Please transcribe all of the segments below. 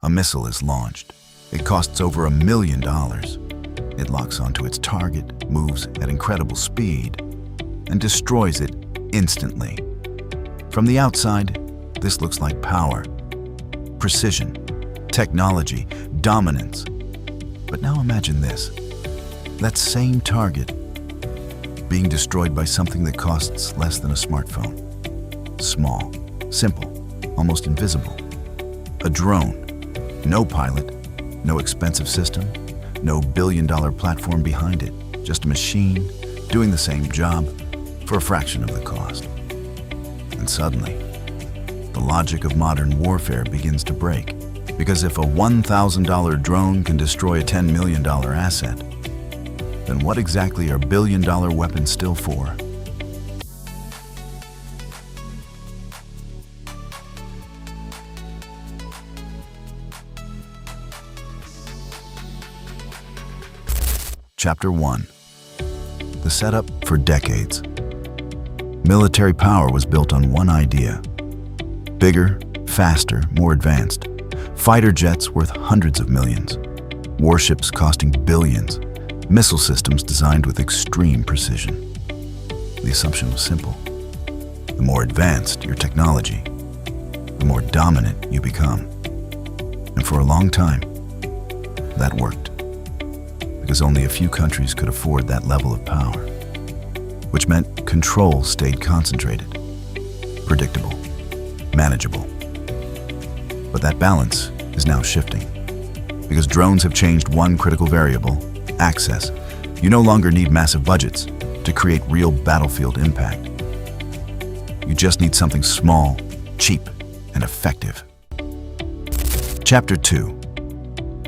A missile is launched. It costs over $1 million. It locks onto its target, moves at incredible speed, and destroys it instantly. From the outside, this looks like power, precision, technology, dominance. But now imagine this. That same target being destroyed by something that costs less than a smartphone. Small, simple, almost invisible. A drone. No pilot, no expensive system, no billion-dollar platform behind it. Just a machine doing the same job for a fraction of the cost. And suddenly, the logic of modern warfare begins to break. Because if a $1,000 drone can destroy a $10 million asset, then what exactly are billion-dollar weapons still for? Chapter 1. The setup for decades. Military power was built on one idea. Bigger, faster, more advanced. Fighter jets worth hundreds of millions. Warships costing billions. Missile systems designed with extreme precision. The assumption was simple. The more advanced your technology, the more dominant you become. And for a long time, that worked. Because only a few countries could afford that level of power, which meant control stayed concentrated, predictable, manageable. But that balance is now shifting. Because drones have changed one critical variable, access. You no longer need massive budgets to create real battlefield impact. You just need something small, cheap, and effective. Chapter 2.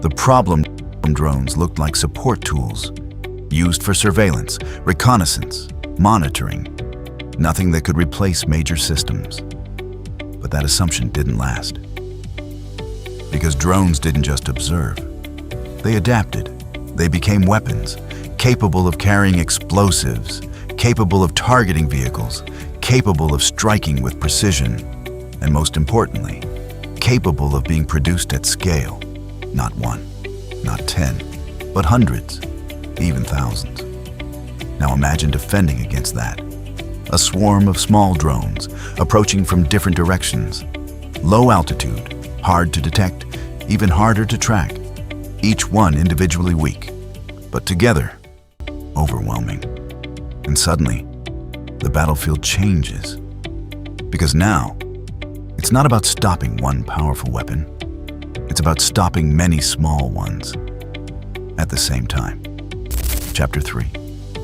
The problem. Drones looked like support tools, used for surveillance, reconnaissance, monitoring. Nothing that could replace major systems. But that assumption didn't last. Because drones didn't just observe. They adapted. They became weapons, capable of carrying explosives, capable of targeting vehicles, capable of striking with precision, and most importantly, capable of being produced at scale. Not one, not 10, but hundreds, even thousands. Now imagine defending against that. A swarm of small drones approaching from different directions. Low altitude, hard to detect, even harder to track. Each one individually weak, but together, overwhelming. And suddenly, the battlefield changes. Because now, it's not about stopping one powerful weapon. It's about stopping many small ones at the same time. Chapter 3.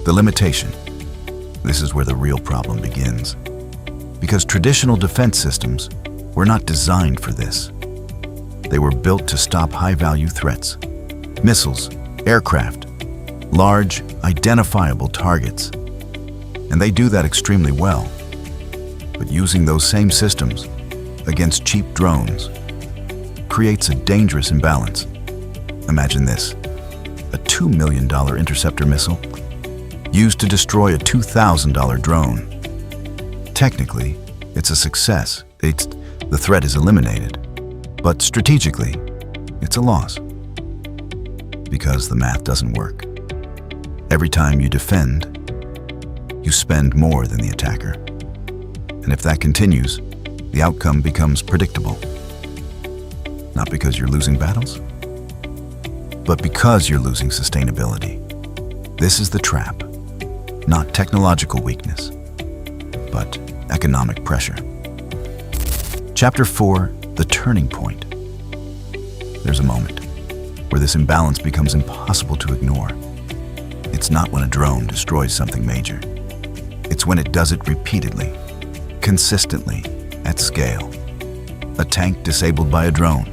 The limitation. This is where the real problem begins. Because traditional defense systems were not designed for this. They were built to stop high-value threats. Missiles, aircraft, large, identifiable targets. And they do that extremely well. But using those same systems against cheap drones creates a dangerous imbalance. Imagine this, a $2 million interceptor missile used to destroy a $2,000 drone. Technically, it's a success. The threat is eliminated. But strategically, it's a loss. Because the math doesn't work. Every time you defend, you spend more than the attacker. And if that continues, the outcome becomes predictable. Not because you're losing battles, but because you're losing sustainability. This is the trap. Not technological weakness, but economic pressure. Chapter 4, the turning point. There's a moment where this imbalance becomes impossible to ignore. It's not when a drone destroys something major. It's when it does it repeatedly, consistently, at scale. A tank disabled by a drone,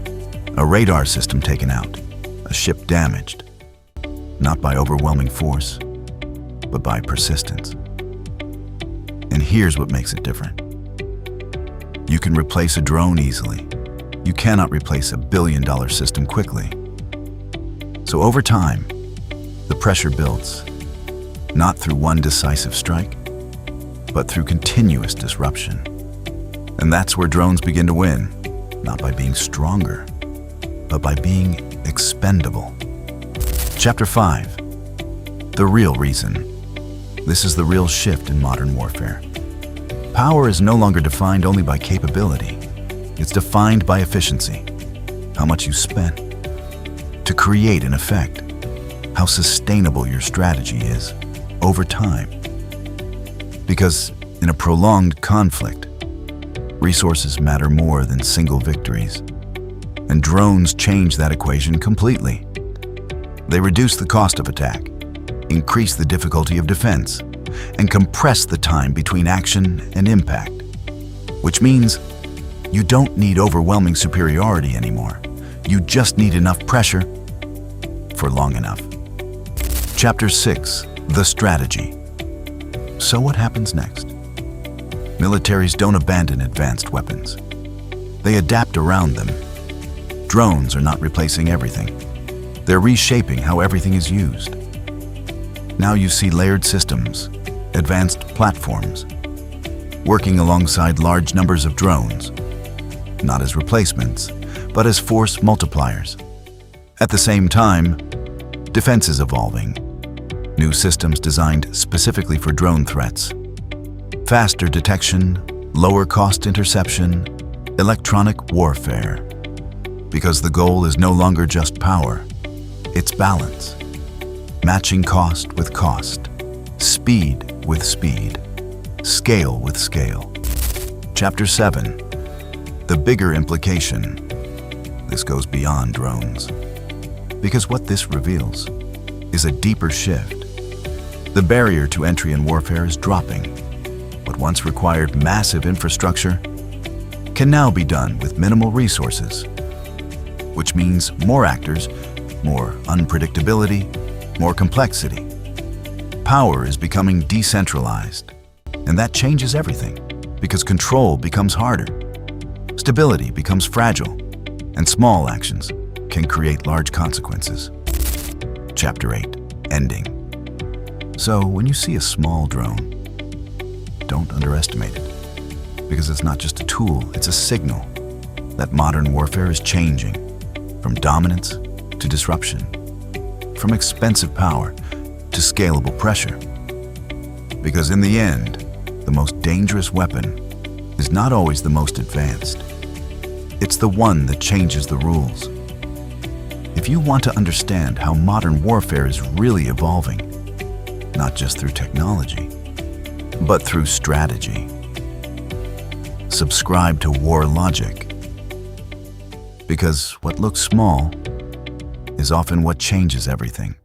a radar system taken out, a ship damaged. Not by overwhelming force, but by persistence. And here's what makes it different. You can replace a drone easily. You cannot replace a billion-dollar system quickly. So over time, the pressure builds, not through one decisive strike, but through continuous disruption. And that's where drones begin to win, not by being stronger, but by being expendable. Chapter 5. The real reason. This is the real shift in modern warfare. Power is no longer defined only by capability. It's defined by efficiency. How much you spent to create an effect. How sustainable your strategy is over time. Because in a prolonged conflict, resources matter more than single victories. And drones change that equation completely. They reduce the cost of attack, increase the difficulty of defense, and compress the time between action and impact. Which means you don't need overwhelming superiority anymore. You just need enough pressure for long enough. Chapter 6. The strategy. So what happens next? Militaries don't abandon advanced weapons. They adapt around them. Drones are not replacing everything. They're reshaping how everything is used. Now you see layered systems, advanced platforms, working alongside large numbers of drones, not as replacements, but as force multipliers. At the same time, defense is evolving. New systems designed specifically for drone threats. Faster detection, lower cost interception, electronic warfare. Because the goal is no longer just power, it's balance. Matching cost with cost, speed with speed, scale with scale. Chapter 7. The bigger implication. This goes beyond drones. Because what this reveals is a deeper shift. The barrier to entry in warfare is dropping. What once required massive infrastructure can now be done with minimal resources, which means more actors, more unpredictability, more complexity. Power is becoming decentralized, and that changes everything because control becomes harder. Stability becomes fragile, and small actions can create large consequences. Chapter 8. Ending. So when you see a small drone, don't underestimate it, because it's not just a tool, it's a signal that modern warfare is changing from dominance to disruption, from expensive power to scalable pressure. Because in the end, the most dangerous weapon is not always the most advanced. It's the one that changes the rules. If you want to understand how modern warfare is really evolving, not just through technology, but through strategy, subscribe to War Logic. Because what looks small is often what changes everything.